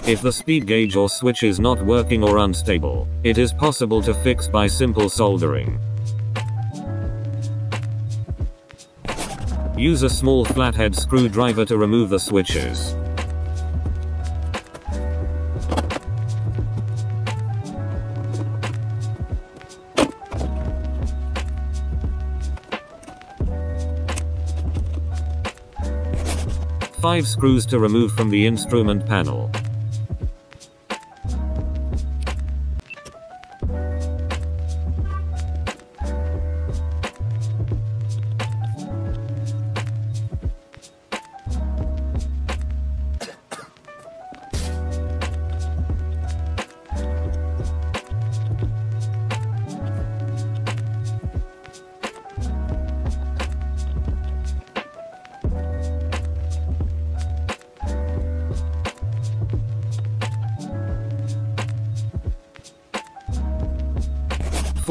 If the speed gauge or switch is not working or unstable, it is possible to fix by simple soldering. Use a small flathead screwdriver to remove the switches. Five screws to remove from the instrument panel.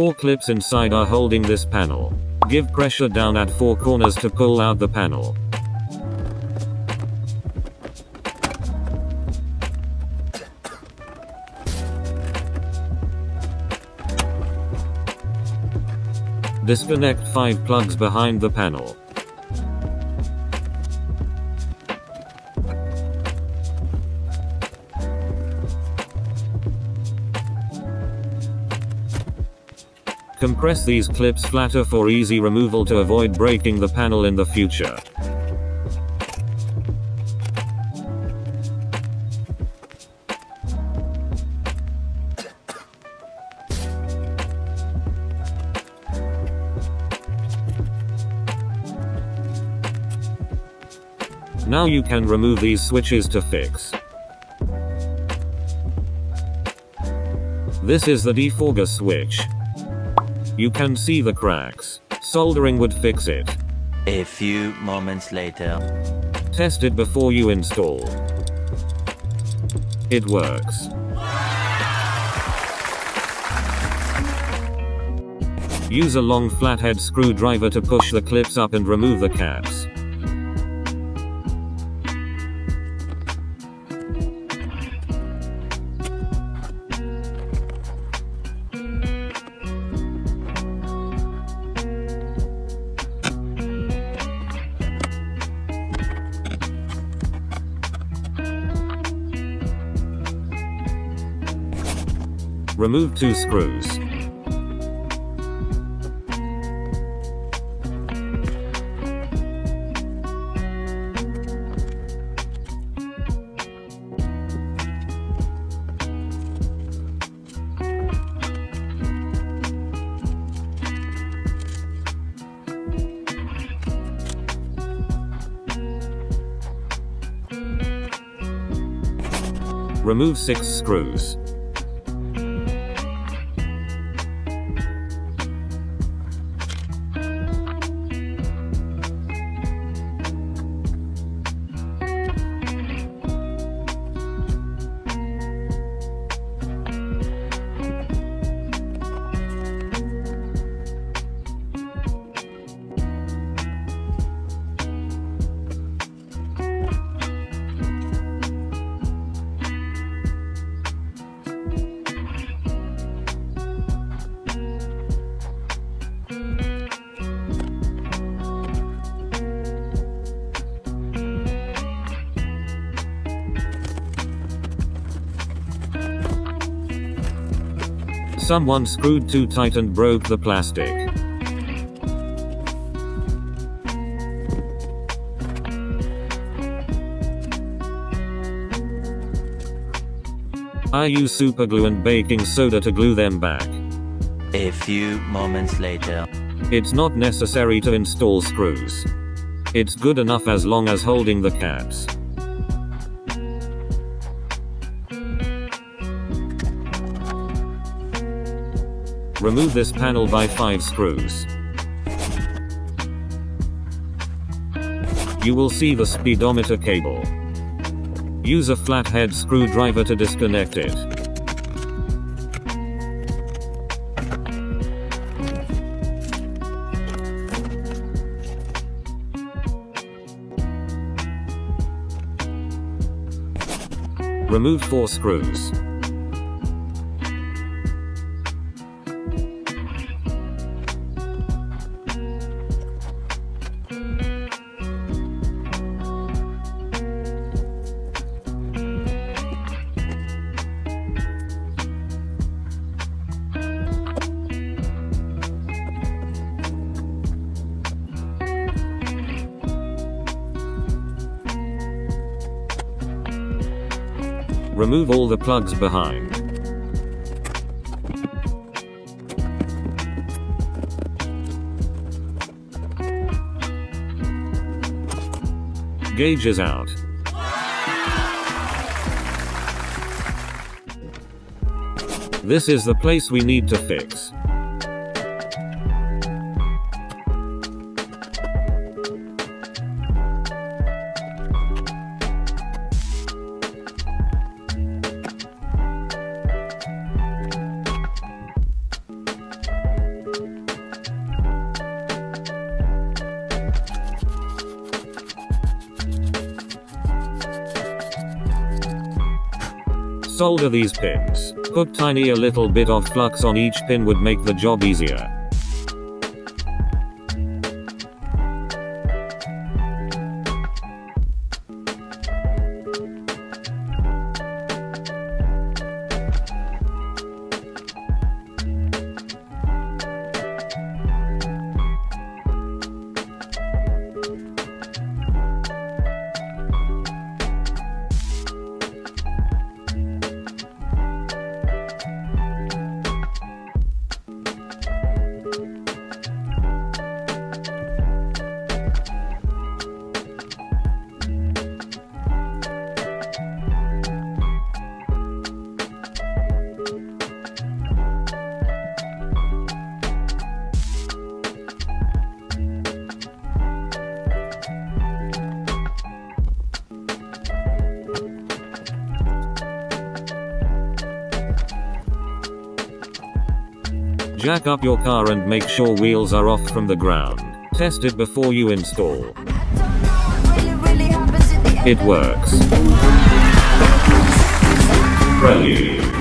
Four clips inside are holding this panel. Give pressure down at four corners to pull out the panel. Disconnect 5 plugs behind the panel. Compress these clips flatter for easy removal to avoid breaking the panel in the future. Now you can remove these switches to fix. This is the defogger switch. You can see the cracks. Soldering would fix it. A few moments later. Test it before you install. It works. Use a long flathead screwdriver to push the clips up and remove the caps. Remove 2 screws. Remove 6 screws. Someone screwed too tight and broke the plastic. I use superglue and baking soda to glue them back. A few moments later. It's not necessary to install screws. It's good enough as long as holding the caps. Remove this panel by 5 screws. You will see the speedometer cable. Use a flathead screwdriver to disconnect it. Remove 4 screws. Remove all the plugs behind. Gauge is out. This is the place we need to fix. Solder these pins. Put tiny a little bit of flux on each pin would make the job easier. Jack up your car and make sure wheels are off from the ground. Test it before you install. It works. Prelude.